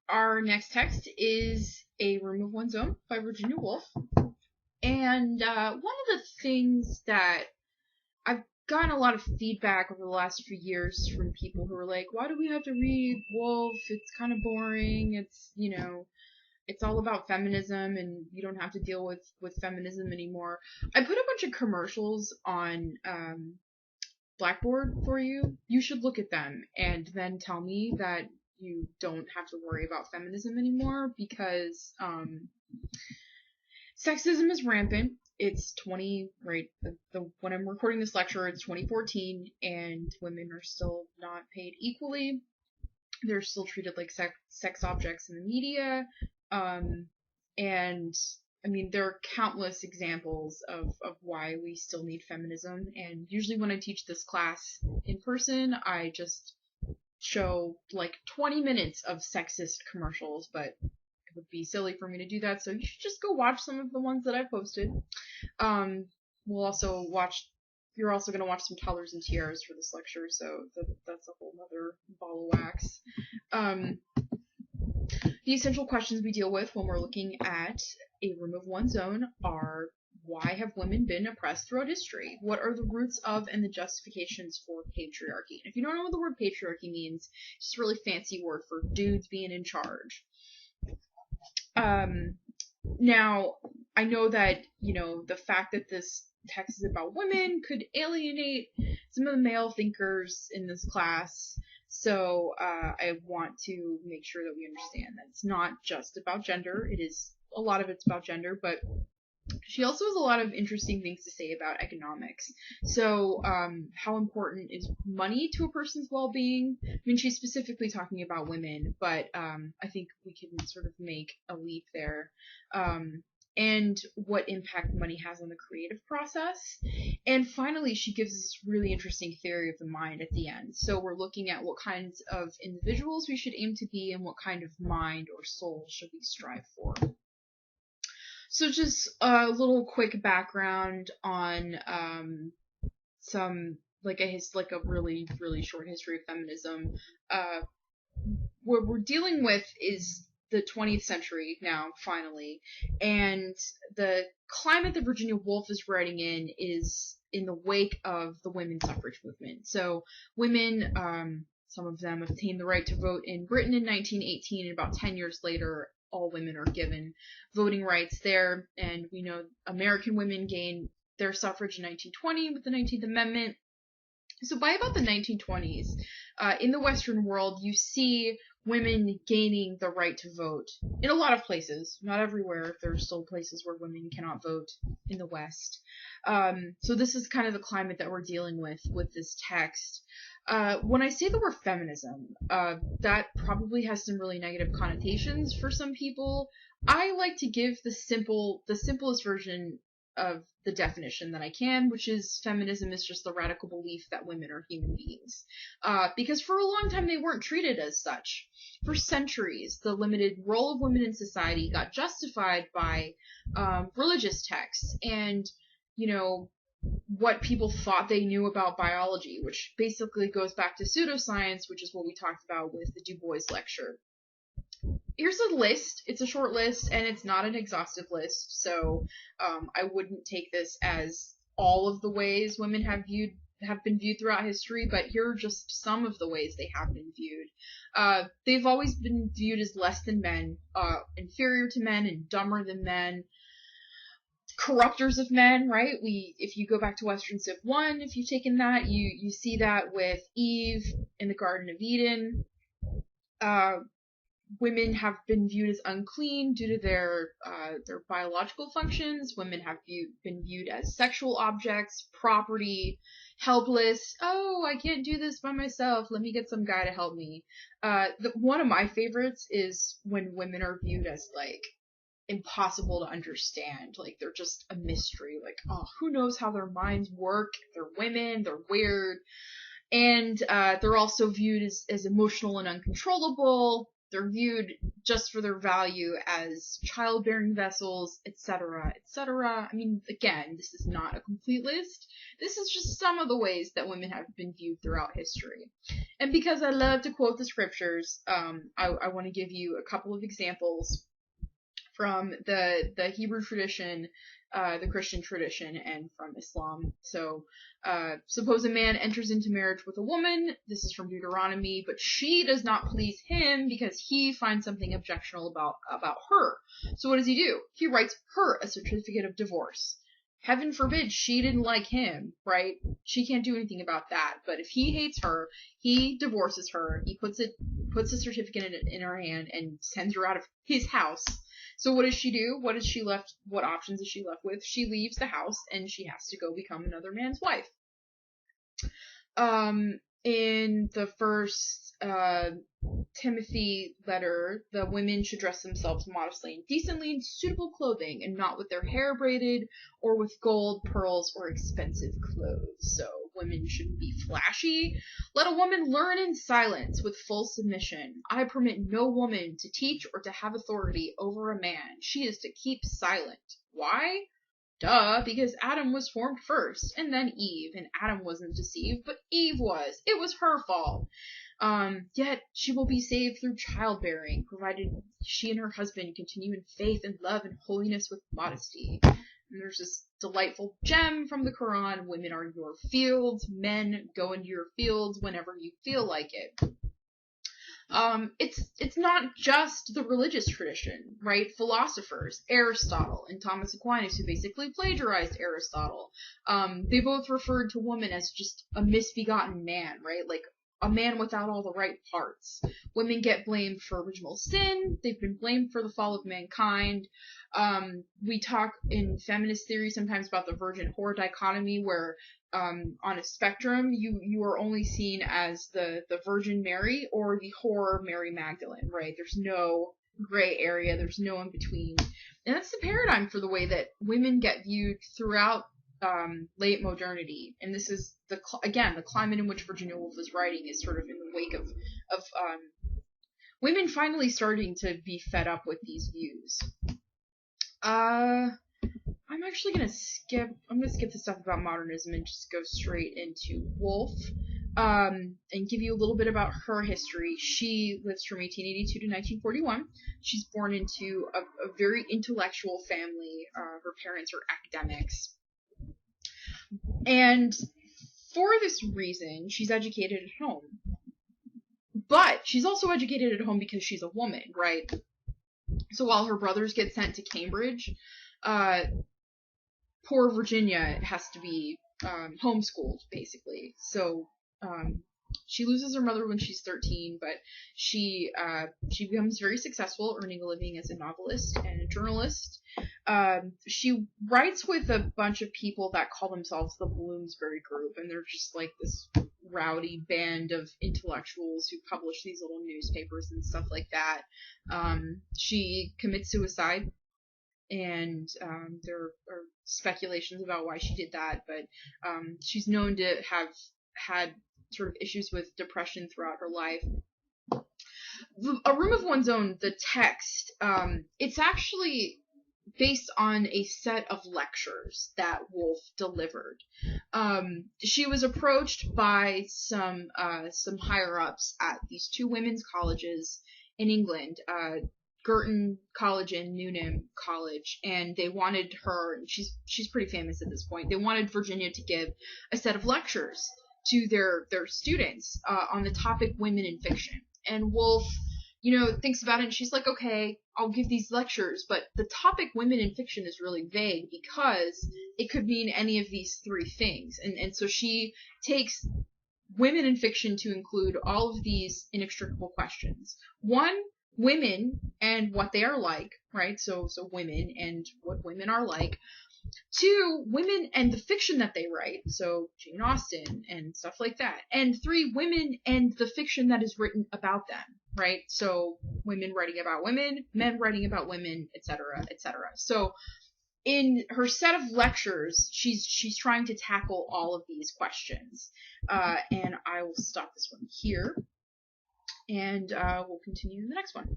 Our next text is A Room of One's Own by Virginia Woolf. And one of the things that I've gotten a lot of feedback over the last few years from people who are like, why do we have to read Woolf? It's kind of boring. It's all about feminism and you don't have to deal with feminism anymore. I put a bunch of commercials on Blackboard for you. You should look at them and then tell me that you don't have to worry about feminism anymore because sexism is rampant. It's when I'm recording this lecture, it's 2014 and women are still not paid equally. They're still treated like sex objects in the media. And I mean, there are countless examples of why we still need feminism. And usually when I teach this class in person, I just show like 20 minutes of sexist commercials, but it would be silly for me to do that. So you should just go watch some of the ones that I posted. You're also going to watch some Toddlers and Tiaras for this lecture, so that's a whole other ball of wax. The essential questions we deal with when we're looking at A Room of One's Own are: why have women been oppressed throughout history? What are the roots of and the justifications for patriarchy? And if you don't know what the word patriarchy means, it's just a really fancy word for dudes being in charge. Now, I know that, the fact that this text is about women could alienate some of the male thinkers in this class. So I want to make sure that we understand that it's not just about gender. A lot of it's about gender, but she also has a lot of interesting things to say about economics. So how important is money to a person's well-being? I mean, she's specifically talking about women, but I think we can sort of make a leap there. And what impact money has on the creative process. And finally, she gives this really interesting theory of the mind at the end. So we're looking at what kinds of individuals we should aim to be and what kind of mind or soul should we strive for. So just a little quick background on a really, really short history of feminism. What we're dealing with is the 20th century now, finally, and the climate that Virginia Woolf is writing in is in the wake of the women's suffrage movement. So women, some of them obtained the right to vote in Britain in 1918, and about 10 years later, all women are given voting rights there. And we know American women gained their suffrage in 1920 with the 19th Amendment. So by about the 1920s, in the Western world, you see women gaining the right to vote in a lot of places. Not everywhere. There are still places where women cannot vote in the West. So this is kind of the climate that we're dealing with this text. When I say the word feminism, that probably has some really negative connotations for some people. I like to give the simplest version of the definition that I can, which is feminism is just the radical belief that women are human beings. Because for a long time they weren't treated as such. For centuries, the limited role of women in society got justified by religious texts and, what people thought they knew about biology, which basically goes back to pseudoscience, which is what we talked about with the Du Bois lecture. Here's a list. It's a short list, and it's not an exhaustive list, so I wouldn't take this as all of the ways women have been viewed throughout history, but here are just some of the ways they have been viewed. They've always been viewed as less than men, inferior to men, and dumber than men. Corruptors of men, right? If you go back to Western Civ 1, if you've taken that, you see that with Eve in the Garden of Eden. Women have been viewed as unclean due to their biological functions. Women have been viewed as sexual objects, property, helpless. Oh, I can't do this by myself. Let me get some guy to help me. One of my favorites is when women are viewed as impossible to understand. They're just a mystery. Who knows how their minds work? They're women. They're weird. And they're also viewed as emotional and uncontrollable. They're viewed just for their value as childbearing vessels, etc., etc. I mean, again, this is not a complete list. This is just some of the ways that women have been viewed throughout history. And because I love to quote the scriptures, I want to give you a couple of examples from the Hebrew tradition, the Christian tradition, and from Islam. So, suppose a man enters into marriage with a woman, this is from Deuteronomy, but she does not please him because he finds something objectionable about her. So what does he do? He writes her a certificate of divorce. Heaven forbid she didn't like him, right? She can't do anything about that. But if he hates her, he divorces her. He puts a certificate in her hand and sends her out of his house. So what does she do? What options is she left with? She leaves the house and she has to go become another man's wife. In the first Timothy letter, the women should dress themselves modestly and decently in suitable clothing and not with their hair braided or with gold, pearls, or expensive clothes. So women shouldn't be flashy. Let a woman learn in silence with full submission. I permit no woman to teach or to have authority over a man. She is to keep silent. Why? Duh, because Adam was formed first, and then Eve, and Adam wasn't deceived, but Eve was. It was her fault. Yet she will be saved through childbearing, provided she and her husband continue in faith and love and holiness with modesty. And there's this delightful gem from the Quran: women are your fields, men go into your fields whenever you feel like it. It's not just the religious tradition, right? Philosophers, Aristotle and Thomas Aquinas, who basically plagiarized Aristotle, they both referred to woman as just a misbegotten man, right? Like a man without all the right parts. Women get blamed for original sin. They've been blamed for the fall of mankind. We talk in feminist theory sometimes about the virgin whore dichotomy, where on a spectrum, you are only seen as the Virgin Mary or the whore Mary Magdalene, right? There's no gray area. There's no in between. And that's the paradigm for the way that women get viewed throughout late modernity. And this is the climate in which Virginia Woolf is writing is sort of in the wake of women finally starting to be fed up with these views. I'm actually gonna skip the stuff about modernism and just go straight into Woolf, and give you a little bit about her history. She lives from 1882 to 1941. She's born into a very intellectual family. Her parents are academics. And for this reason, she's educated at home. But she's also educated at home because she's a woman, right? So while her brothers get sent to Cambridge, poor Virginia has to be homeschooled, basically. So she loses her mother when she's 13, but she becomes very successful, earning a living as a novelist and a journalist. She writes with a bunch of people that call themselves the Bloomsbury Group, and they're just like this rowdy band of intellectuals who publish these little newspapers and stuff like that. She commits suicide, and there are speculations about why she did that, but she's known to have had sort of issues with depression throughout her life. A Room of One's Own, the text, it's actually based on a set of lectures that Woolf delivered. She was approached by some higher-ups at these two women's colleges in England, Girton College and Newnham College, and they wanted her, she's pretty famous at this point, they wanted Virginia to give a set of lectures to their students on the topic women in fiction. And Woolf, thinks about it, and she's like, okay, I'll give these lectures, but the topic women in fiction is really vague because it could mean any of these three things. And so she takes women in fiction to include all of these inextricable questions. One, women and what they are like, right? So women and what women are like. Two, women and the fiction that they write, so Jane Austen and stuff like that. And three, women and the fiction that is written about them, right? So women writing about women, men writing about women, etc., etc. So in her set of lectures, she's trying to tackle all of these questions. And I will stop this one here. And we'll continue in the next one.